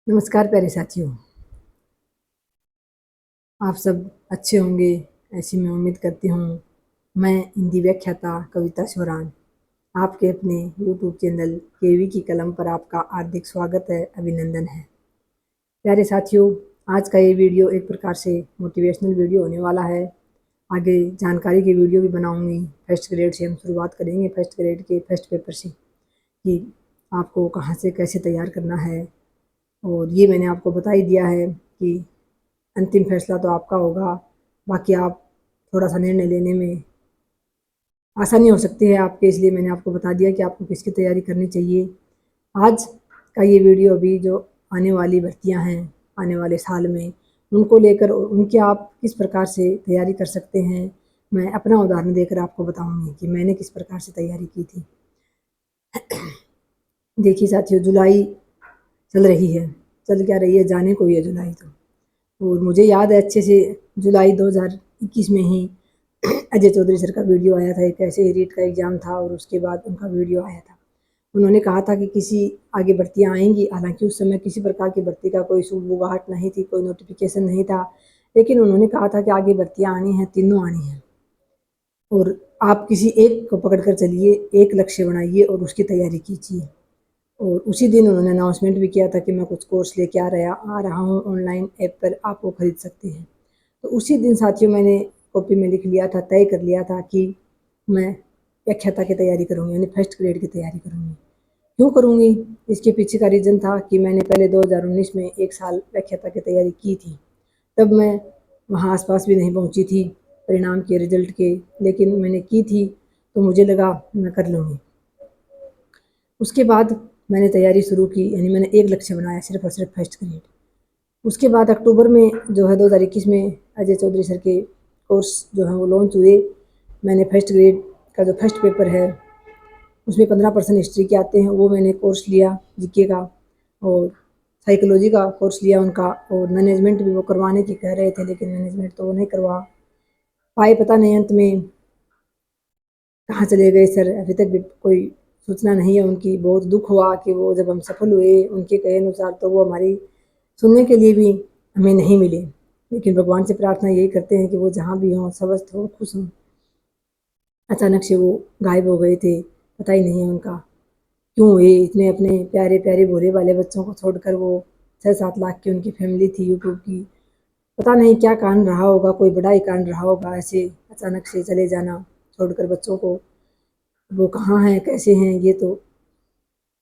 नमस्कार प्यारे साथियों। आप सब अच्छे होंगे ऐसी मैं उम्मीद करती हूँ। मैं हिंदी व्याख्याता कविता स्वरान आपके अपने यूट्यूब चैनल केवी की कलम पर आपका हार्दिक स्वागत है, अभिनंदन है। प्यारे साथियों, आज का ये वीडियो एक प्रकार से मोटिवेशनल वीडियो होने वाला है। आगे जानकारी की वीडियो भी बनाऊंगी। फर्स्ट ग्रेड से हम शुरुआत करेंगे, फर्स्ट ग्रेड के फर्स्ट पेपर से, कि आपको कहाँ से कैसे तैयार करना है। और ये मैंने आपको बता ही दिया है कि अंतिम फैसला तो आपका होगा। बाकी आप थोड़ा-सा निर्णय लेने में आसानी हो सकती है आपके, इसलिए मैंने आपको बता दिया कि आपको किसकी तैयारी करनी चाहिए। आज का ये वीडियो अभी जो आने वाली भर्तियाँ हैं, आने वाले साल में, उनको लेकर उनकी आप किस प्रकार से तैयारी कर सकते हैं, मैं अपना उदाहरण देकर आपको बताऊँगी कि मैंने किस प्रकार से तैयारी की थी। देखिए साथियों, जुलाई चल रही है, चल क्या रही है, जाने को ही है जुलाई तो। और मुझे याद है अच्छे से, जुलाई 2021 में ही अजय चौधरी सर का वीडियो आया था। एक ऐसे ही रीट का एग्ज़ाम था और उसके बाद उनका वीडियो आया था। उन्होंने कहा था कि किसी आगे भर्तियाँ आएँगी, हालाँकि उस समय किसी प्रकार की भर्ती का कोई सुगबुगाहट नहीं थी, कोई नोटिफ़िकेशन नहीं था। लेकिन उन्होंने कहा था कि आगे भर्तियाँ आनी हैं, तीनों आनी हैं और आप किसी एक को पकड़ कर चलिए, एक लक्ष्य बनाइए और उसकी तैयारी कीजिए। और उसी दिन उन्होंने अनाउंसमेंट भी किया था कि मैं कुछ कोर्स लेके आ रहा हूँ ऑनलाइन ऐप पर, आप वो खरीद सकते हैं। तो उसी दिन साथियों मैंने कॉपी में लिख लिया था, तय कर लिया था कि मैं व्याख्याता की तैयारी करूँगी, यानी फर्स्ट ग्रेड की तैयारी करूँगी। क्यों करूँगी? इसके पीछे का रीज़न था कि मैंने पहले 2019 में 1 साल व्याख्याता की तैयारी की थी। तब मैं वहाँ आस-पास भी नहीं पहुँची थी परिणाम के, रिज़ल्ट के, लेकिन मैंने की थी तो मुझे लगा मैं कर लूँगी। उसके बाद मैंने तैयारी शुरू की, यानी मैंने एक लक्ष्य बनाया सिर्फ़ और सिर्फ़ फर्स्ट ग्रेड। उसके बाद अक्टूबर में जो है 2021 में अजय चौधरी सर के कोर्स जो हैं वो लॉन्च हुए। मैंने फर्स्ट ग्रेड का जो फर्स्ट पेपर है उसमें 15% हिस्ट्री के आते हैं, वो मैंने कोर्स लिया जीके का, और साइकोलॉजी का कोर्स लिया उनका, और मैनेजमेंट भी वो करवाने की कह रहे थे, लेकिन मैनेजमेंट तो वो नहीं करवा पाए। पता नहीं अंत में कहाँ चले गए सर, अभी तक भी कोई सूचना नहीं है उनकी। बहुत दुख हुआ कि वो जब हम सफल हुए उनके कहे अनुसार, तो वो हमारी सुनने के लिए भी हमें नहीं मिले। लेकिन भगवान से प्रार्थना यही करते हैं कि वो जहाँ भी हों, स्वस्थ हों, खुश हों। अचानक से वो गायब हो गए थे, पता ही नहीं है उनका क्यों हुए। इतने अपने प्यारे प्यारे भोले वाले बच्चों को छोड़कर, वो 6-7 लाख की उनकी फैमिली थी यूट्यूब की। पता नहीं क्या कारण रहा होगा, कोई बड़ा ही कारण रहा होगा ऐसे अचानक से चले जाना छोड़कर बच्चों को। वो कहाँ हैं, कैसे हैं, ये तो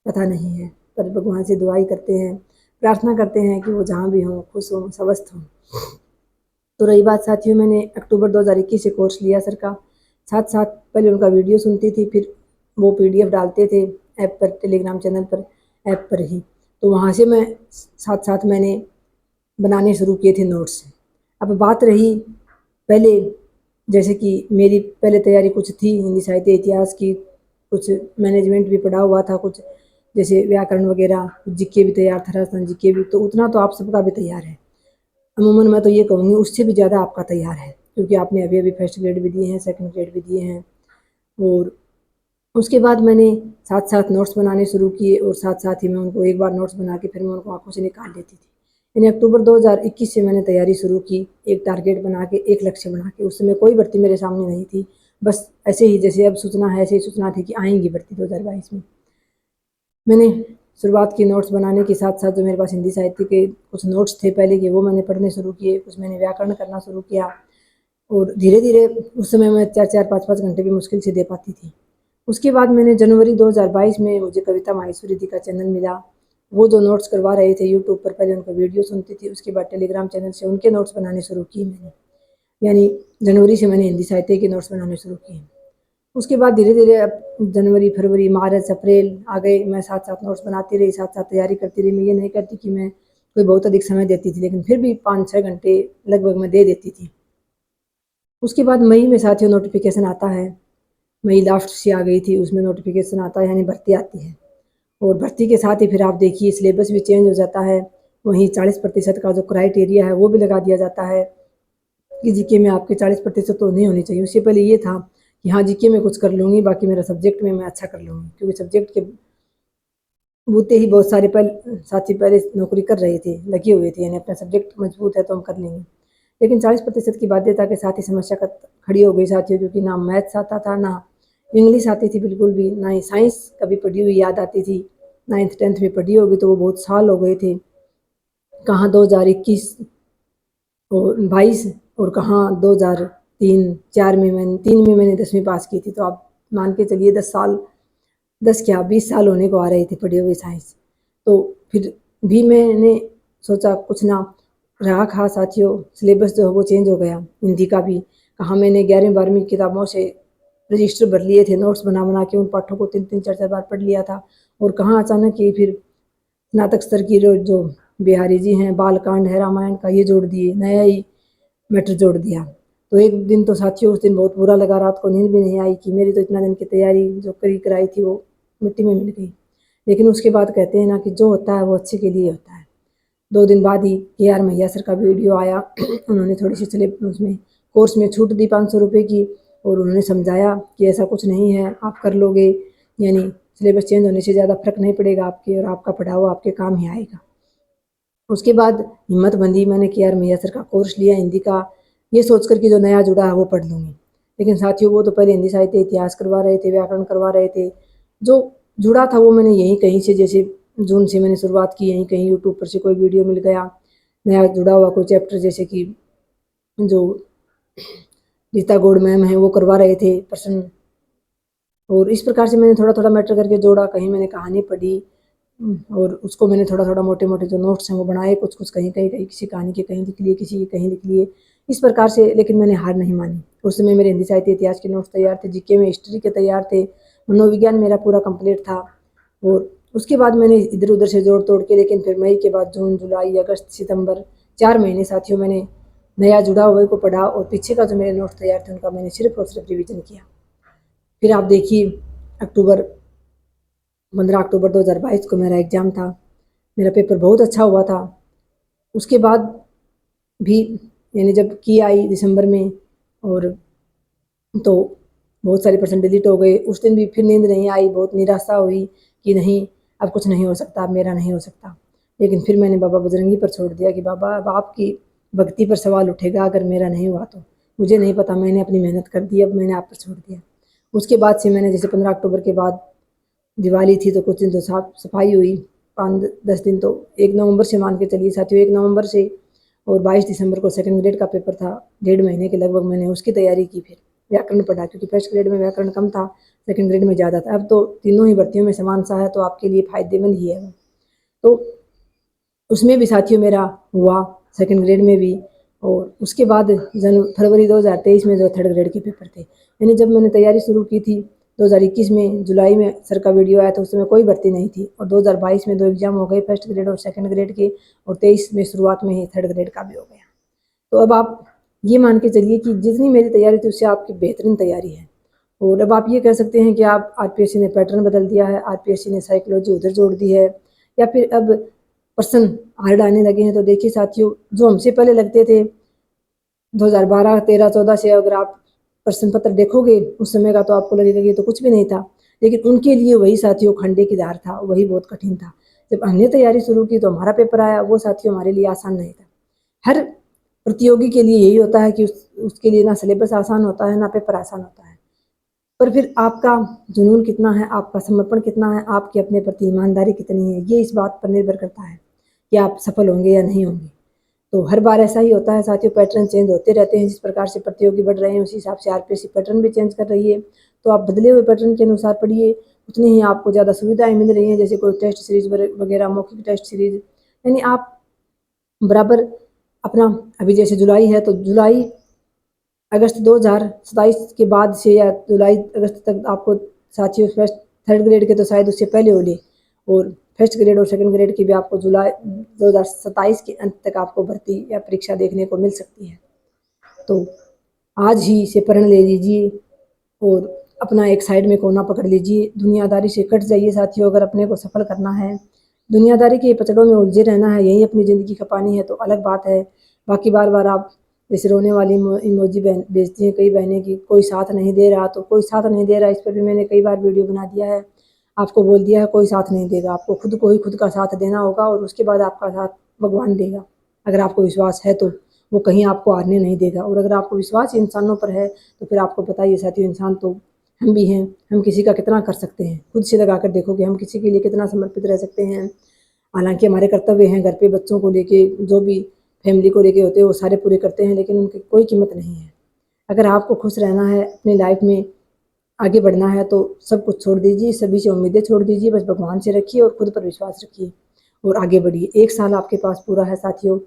पता नहीं है, पर भगवान से दुआई करते हैं, प्रार्थना करते हैं कि वो जहाँ भी हों, खुश हों, स्वस्थ हों। तो रही बात साथियों, मैंने अक्टूबर 2021 से कोर्स लिया सर का। साथ-साथ पहले उनका वीडियो सुनती थी, फिर वो पीडीएफ डालते थे ऐप पर, टेलीग्राम चैनल पर, ऐप पर ही। तो वहाँ से मैं साथ-साथ मैंने बनाने शुरू किए थे नोट्स। अब बात रही पहले, जैसे कि मेरी पहले तैयारी कुछ थी हिंदी साहित्य इतिहास की, कुछ मैनेजमेंट भी पढ़ा हुआ था, कुछ जैसे व्याकरण वगैरह, जीके भी तैयार था, राजस्थान जीके भी, तो उतना तो आप सबका भी तैयार है। अमूमन मैं तो ये कहूँगी उससे भी ज़्यादा आपका तैयार है, क्योंकि आपने अभी-अभी फर्स्ट ग्रेड भी दिए हैं, सेकंड ग्रेड भी दिए हैं। और उसके बाद मैंने साथ-साथ नोट्स बनाने शुरू किए, और साथ-साथ ही मैं उनको एक बार नोट्स बना के फिर मैं उनको आँखों से निकाल लेती थी। यानी अक्टूबर 2021 से मैंने तैयारी शुरू की, एक टारगेट बना के, एक लक्ष्य बना के। उस समय कोई भर्ती मेरे सामने नहीं थी, बस ऐसे ही जैसे अब सूचना है, ऐसे ही सूचना थी कि आएँगी भर्ती 2022 में। मैंने शुरुआत की नोट्स बनाने के साथ-साथ, जो मेरे पास हिंदी साहित्य के कुछ नोट्स थे पहले के, वो मैंने पढ़ने शुरू किए, कुछ मैंने व्याकरण करना शुरू किया, और धीरे-धीरे उस समय मैं 4-4, 5-5 घंटे भी मुश्किल से दे पाती थी। उसके बाद मैंने जनवरी 2022 में मुझे कविता माहेश्वरी दी का चैनल मिला। वो जो नोट्स करवा रहे थे यूट्यूब पर, पहले उनका वीडियो सुनती थी, उसके बाद टेलीग्राम चैनल से उनके नोट्स बनाने शुरू किए मैंने। यानी जनवरी से मैंने हिंदी साहित्य के नोट्स बनाने शुरू किए। उसके बाद धीरे-धीरे अब जनवरी, फरवरी, मार्च, अप्रैल आ गए, मैं साथ-साथ नोट्स बनाती रही, साथ-साथ तैयारी करती रही। मैं ये नहीं कहती कि मैं कोई बहुत अधिक समय देती थी, लेकिन फिर भी 5-6 घंटे लगभग मैं दे देती थी। उसके बाद मई में साथियों नोटिफ़िकेशन आता है, मई लास्ट से आ गई थी, उसमें नोटिफ़िकेशन आता है, यानी भर्ती आती है। और भर्ती के साथ ही फिर आप देखिए सिलेबस भी चेंज हो जाता है, वहीं 40% का जो क्राइटेरिया है वो भी लगा दिया जाता है कि जीके में आपके 40% तो नहीं होनी चाहिए। उससे पहले ये था कि हाँ, जीके में कुछ कर लूँगी, बाकी मेरा सब्जेक्ट में मैं अच्छा कर लूँगी, क्योंकि सब्जेक्ट के बूते ही बहुत सारे साथी पहले नौकरी कर रहे थे, लगे हुए थे, यानी अपना सब्जेक्ट मजबूत है तो हम कर लेंगे। लेकिन 40% की बाध्यता के साथ ही समस्या खड़ी हो गई साथियों, क्योंकि ना मैथ्स आता था, ना इंग्लिश आती थी बिल्कुल भी, ना ही साइंस कभी पढ़ी हुई याद आती थी। 9th 10th में पढ़ी होगी तो वो बहुत साल हो गए थे, कहाँ 2021 और 22 और कहाँ 2003-4 में मैंने 3 में मैंने 10वीं पास की थी। तो आप मान के चलिए 10 साल, 10 क्या 20 साल होने को आ रहे थे पढ़े हुए साइंस। तो फिर भी मैंने सोचा कुछ ना रहा खा साथियों, सिलेबस जो है वो चेंज हो गया हिंदी का भी। कहाँ मैंने 11वीं 12वीं किताबों से रजिस्टर भर लिए थे, नोट्स बना बना के उन पाठों को 3-3 4-4 बार पढ़ लिया था। और कहाँ अचानक ही फिर स्नातक स्तर की जो बिहारी जी हैं, बालकांड है रामायण का, ये जोड़ दिए, नया ही मैटर जोड़ दिया। तो एक दिन तो साथियों उस दिन बहुत बुरा लगा, रात को नींद भी नहीं आई कि मेरी तो इतना दिन की तैयारी जो कराई थी वो मिट्टी में मिल गई। लेकिन उसके बाद कहते हैं ना कि जो होता है वो अच्छे के लिए होता है। 2 दिन बाद ही KR मैया सर का वीडियो आया। उन्होंने थोड़ी सी चले उसमें कोर्स में छूट दी 500 रुपये की, और उन्होंने समझाया कि ऐसा कुछ नहीं है, आप कर लोगे, यानी सिलेबस चेंज होने से ज़्यादा फर्क नहीं पड़ेगा आपके, और आपका पढ़ा हुआ आपके काम ही आएगा। उसके बाद हिम्मत बंधी, मैंने KR मैया सर का कोर्स लिया हिंदी का, ये सोच कर कि जो नया जुड़ा है वो पढ़ लूँगी। लेकिन साथियों वो तो पहले हिंदी साहित्य इतिहास करवा रहे थे, व्याकरण करवा रहे थे। जो जुड़ा था वो मैंने यहीं कहीं से, जैसे जून से मैंने शुरुआत की, यहीं कहीं यूट्यूब पर से कोई वीडियो मिल गया, नया जुड़ा हुआ कोई चैप्टर, जैसे कि जो रीता गौड़ मैम है वो करवा रहे थे प्रश्न। और इस प्रकार से मैंने थोड़ा थोड़ा मैटर करके जोड़ा, कहीं मैंने कहानी पढ़ी, और उसको मैंने थोड़ा थोड़ा मोटे मोटे जो नोट्स हैं वो बनाए, कुछ कुछ कहीं कहीं कहीं किसी कहानी के कहीं लिख लिए, किसी के कहीं लिख लिए, इस प्रकार से। लेकिन मैंने हार नहीं मानी। उस समय मेरे हिंदी साहित्य इतिहास के नोट्स तैयार थे, GK में हिस्ट्री के तैयार थे, मनोविज्ञान मेरा पूरा कंप्लीट था। और उसके बाद मैंने इधर उधर से जोड़ तोड़ के, लेकिन फिर मई के बाद जून जुलाई अगस्त सितंबर 4 महीने साथियों मैंने नया जुड़ा हुए को पढ़ा, और पीछे का जो मेरे नोट्स तैयार थे उनका मैंने सिर्फ और सिर्फ रिविजन किया। फिर आप देखिए 15 अक्टूबर 2022 को मेरा एग्ज़ाम था, मेरा पेपर बहुत अच्छा हुआ था। उसके बाद भी यानी जब की आई दिसंबर में, और तो बहुत सारे परसेंट डिलीट हो गए। उस दिन भी फिर नींद नहीं आई, बहुत निराशा हुई कि नहीं अब कुछ नहीं हो सकता, अब मेरा नहीं हो सकता। लेकिन फिर मैंने बाबा बजरंगी पर छोड़ दिया कि बाबा अब आपकी भक्ति पर सवाल उठेगा, अगर मेरा नहीं हुआ तो। मुझे नहीं पता, मैंने अपनी मेहनत कर दी, अब मैंने आप पर छोड़ दिया। उसके बाद से मैंने, जैसे 15 अक्टूबर के बाद दिवाली थी तो कुछ दिन तो साफ सफाई हुई, 5-10 दिन तो 1 नवंबर से मान के चलिए साथियों, 1 नवंबर से। और 22 दिसंबर को सेकंड ग्रेड का पेपर था, 1.5 महीने के लगभग मैंने उसकी तैयारी की। फिर व्याकरण पढ़ा, क्योंकि फर्स्ट ग्रेड में व्याकरण कम था, सेकंड ग्रेड में ज़्यादा था। अब तो तीनों ही भर्तियों में समान सा है, तो आपके लिए फ़ायदेमंद ही है वो। तो उसमें भी साथियों मेरा हुआ, सेकंड ग्रेड में भी। और उसके बाद फरवरी 2023 में जो थर्ड ग्रेड के पेपर थे, यानी जब मैंने तैयारी शुरू की थी 2021 में जुलाई में सर का वीडियो आया था, उस समय कोई भर्ती नहीं थी। और 2022 में 2 एग्ज़ाम हो गए, फर्स्ट ग्रेड और सेकंड ग्रेड के, और 23 में शुरुआत में ही थर्ड ग्रेड का भी हो गया। तो अब आप ये मान के चलिए कि जितनी मेरी तैयारी थी उससे आपकी बेहतरीन तैयारी है। और अब आप ये कह सकते हैं कि आप RPSC ने पैटर्न बदल दिया है, RPSC ने साइकोलॉजी उधर जोड़ दी है, या फिर अब प्रश्न हार्ड आने लगे हैं। तो देखिए साथियों, जो हमसे पहले लगते थे 2012, 13, 14 से, अगर आप प्रश्न पत्र देखोगे उस समय का, तो आपको लगेगा कि तो कुछ भी नहीं था। लेकिन उनके लिए वही साथियों खंडे की धार था, वही बहुत कठिन था। जब हमने तैयारी शुरू की तो हमारा पेपर आया, वो साथियों हमारे लिए आसान नहीं था। हर प्रतियोगी के लिए यही होता है कि उसके लिए ना सिलेबस आसान होता है, ना पेपर आसान होता है। पर फिर आपका जुनून कितना है, आपका समर्पण कितना है, आपकी अपने प्रति ईमानदारी कितनी है, ये इस बात पर निर्भर करता है कि आप सफल होंगे या नहीं होंगे। तो हर बार ऐसा ही होता है साथियों, पैटर्न चेंज होते रहते हैं। जिस प्रकार से प्रतियोगी बढ़ रहे हैं उसी हिसाब से RPSC पैटर्न भी चेंज कर रही है। तो आप बदले हुए पैटर्न के अनुसार पढ़िए, उतनी ही आपको ज़्यादा सुविधाएं मिल रही हैं, जैसे कोई टेस्ट सीरीज वगैरह, मौखिक टेस्ट सीरीज, यानी आप बराबर अपना, अभी जैसे जुलाई है तो जुलाई अगस्त 2027 के बाद से, या जुलाई अगस्त तक आपको साथियों फर्स्ट थर्ड ग्रेड के तो शायद उससे पहले हो ले, और फर्स्ट ग्रेड और सेकंड ग्रेड की भी आपको जुलाई 2027 के अंत तक आपको भर्ती या परीक्षा देखने को मिल सकती है। तो आज ही से प्रण ले लीजिए और अपना एक साइड में कोना पकड़ लीजिए, दुनियादारी से कट जाइए साथियों। अगर अपने को सफल करना है, दुनियादारी के पचड़ों में उलझे रहना है, यही अपनी ज़िंदगी खपानी है, तो अलग बात है। बाकी बार बार आप जैसे रोने वाली इमोजी भेजती हैं कई बहनें की कोई साथ नहीं दे रहा, तो कोई साथ नहीं दे रहा, इस पर भी मैंने कई बार वीडियो बना दिया है। आपको बोल दिया है कोई साथ नहीं देगा, आपको खुद को ही खुद का साथ देना होगा और उसके बाद आपका साथ भगवान देगा। अगर आपको विश्वास है तो वो कहीं आपको हारने नहीं देगा। और अगर आपको विश्वास इंसानों पर है तो फिर आपको पता ही है साथियों, इंसान तो हम भी हैं, हम किसी का कितना कर सकते हैं। खुद से लगा कर देखो कि हम किसी के लिए कितना समर्पित रह सकते हैं। हालांकि हमारे कर्तव्य हैं घर पे बच्चों को लेके, जो भी फैमिली को लेके होते हैं वो सारे पूरे करते हैं, लेकिन उनकी कोई कीमत नहीं है। अगर आपको खुश रहना है, अपनी लाइफ में आगे बढ़ना है तो सब कुछ छोड़ दीजिए, सभी से उम्मीदें छोड़ दीजिए, बस भगवान से रखिए और खुद पर विश्वास रखिए और आगे बढ़िए। 1 साल आपके पास पूरा है साथियों,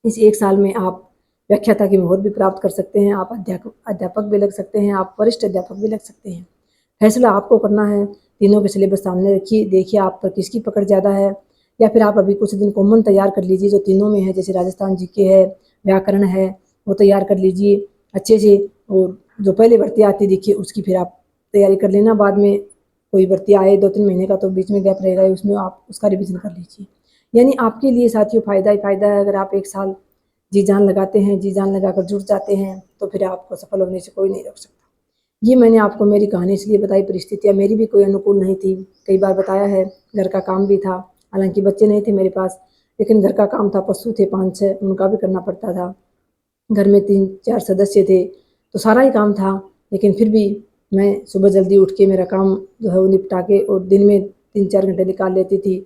इस 1 साल में आप व्याख्याता की मोहर भी प्राप्त कर सकते हैं, आप अध्यापक भी लग सकते हैं, आप वरिष्ठ अध्यापक भी लग सकते हैं। फैसला आपको करना है। तीनों के सिलेबस सामने रखिए, देखिए आप पर किसकी पकड़ ज़्यादा है। या फिर आप अभी कुछ दिन कॉमन तैयार कर लीजिए जो तीनों में है, जैसे राजस्थान जीके है, व्याकरण है, वो तैयार कर लीजिए अच्छे से। और जो पहले भर्ती आती देखिए उसकी फिर आप तैयारी कर लेना। बाद में कोई भर्ती आए 2-3 महीने का तो बीच में गैप रहेगा ही, उसमें आप उसका रिवीजन कर लीजिए। यानी आपके लिए साथियों फ़ायदा ही फ़ायदा है। अगर आप 1 साल जी जान लगाते हैं, जी जान लगाकर जुट जाते हैं तो फिर आपको सफल होने से कोई नहीं रोक सकता। ये मैंने आपको मेरी कहानी इसलिए बताई, परिस्थितियाँ मेरी भी कोई अनुकूल नहीं थी। कई बार बताया है, घर का काम भी था, हालाँकि बच्चे नहीं थे मेरे पास, लेकिन घर का काम था, पशु थे 5-6 उनका भी करना पड़ता था। घर में 3-4 सदस्य थे, तो सारा ही काम था, लेकिन फिर भी मैं सुबह जल्दी उठ के मेरा काम जो है वो निपटा के और दिन में 3-4 घंटे निकाल लेती थी।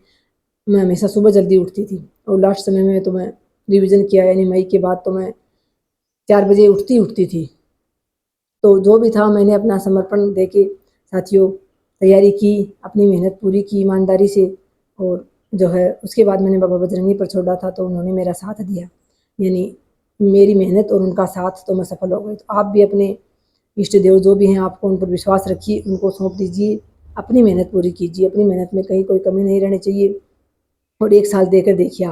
मैं हमेशा सुबह जल्दी उठती थी और लास्ट समय में तो मैं रिवीजन किया, यानी मई के बाद तो मैं 4 बजे उठती थी। तो जो भी था मैंने अपना समर्पण देके साथियों तैयारी की, अपनी मेहनत पूरी की ईमानदारी से। और जो है उसके बाद मैंने बाबा बजरंगी पर छोड़ा था तो उन्होंने मेरा साथ दिया, यानी मेरी मेहनत और उनका साथ, तो मैं सफल हो गई। तो आप भी अपने इष्ट देव जो भी हैं आपको उन पर विश्वास रखिए, उनको सौंप दीजिए, अपनी मेहनत पूरी कीजिए, अपनी मेहनत में कहीं कोई कमी नहीं रहनी चाहिए। और 1 साल देकर देखिए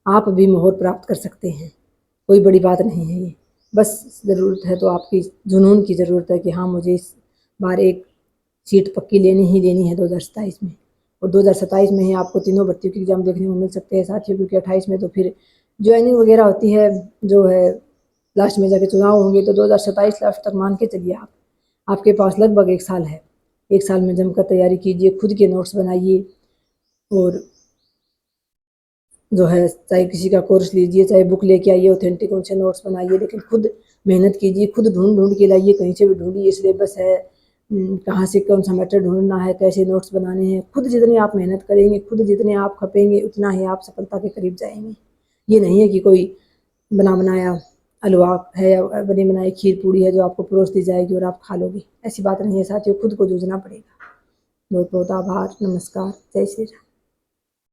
आप भी मोहर प्राप्त कर सकते हैं। कोई बड़ी बात नहीं है ये, बस ज़रूरत है तो आपकी जुनून की ज़रूरत है कि हाँ मुझे इस बार एक सीट पक्की लेनी ही लेनी है 2027 में। और 2027 में ही आपको तीनों भर्तियों के एग्ज़ाम देखने को मिल सकते हैं साथियों, क्योंकि 28 में तो फिर ज्वाइनिंग वगैरह होती है, जो है लास्ट में जाके चुनाव होंगे। तो 2027 लास्ट तक मान के चलिए आप, आपके पास लगभग 1 साल है। 1 साल में जमकर तैयारी कीजिए, खुद के नोट्स बनाइए और जो है चाहे किसी का कोर्स लीजिए, चाहे बुक लेके आइए, ऑथेंटिक उनसे नोट्स बनाइए, लेकिन खुद मेहनत कीजिए, खुद ढूंढ के लाइए, कहीं से भी ढूंढिए सिलेबस है, कहाँ से कौन सा मैटर ढूंढना है, कैसे नोट्स बनाने हैं। खुद जितनी आप मेहनत करेंगे, खुद जितने आप खपेंगे, उतना ही आप सफलता के करीब जाएंगे। ये नहीं है कि कोई बना बनाया हलवा है या बनी बनाई खीर पूड़ी है जो आपको परोस दी जाएगी और आप खा लोगे, ऐसी बात नहीं है साथियों, खुद को जूझना पड़ेगा। बहुत बहुत आभार, नमस्कार, जय श्री राम।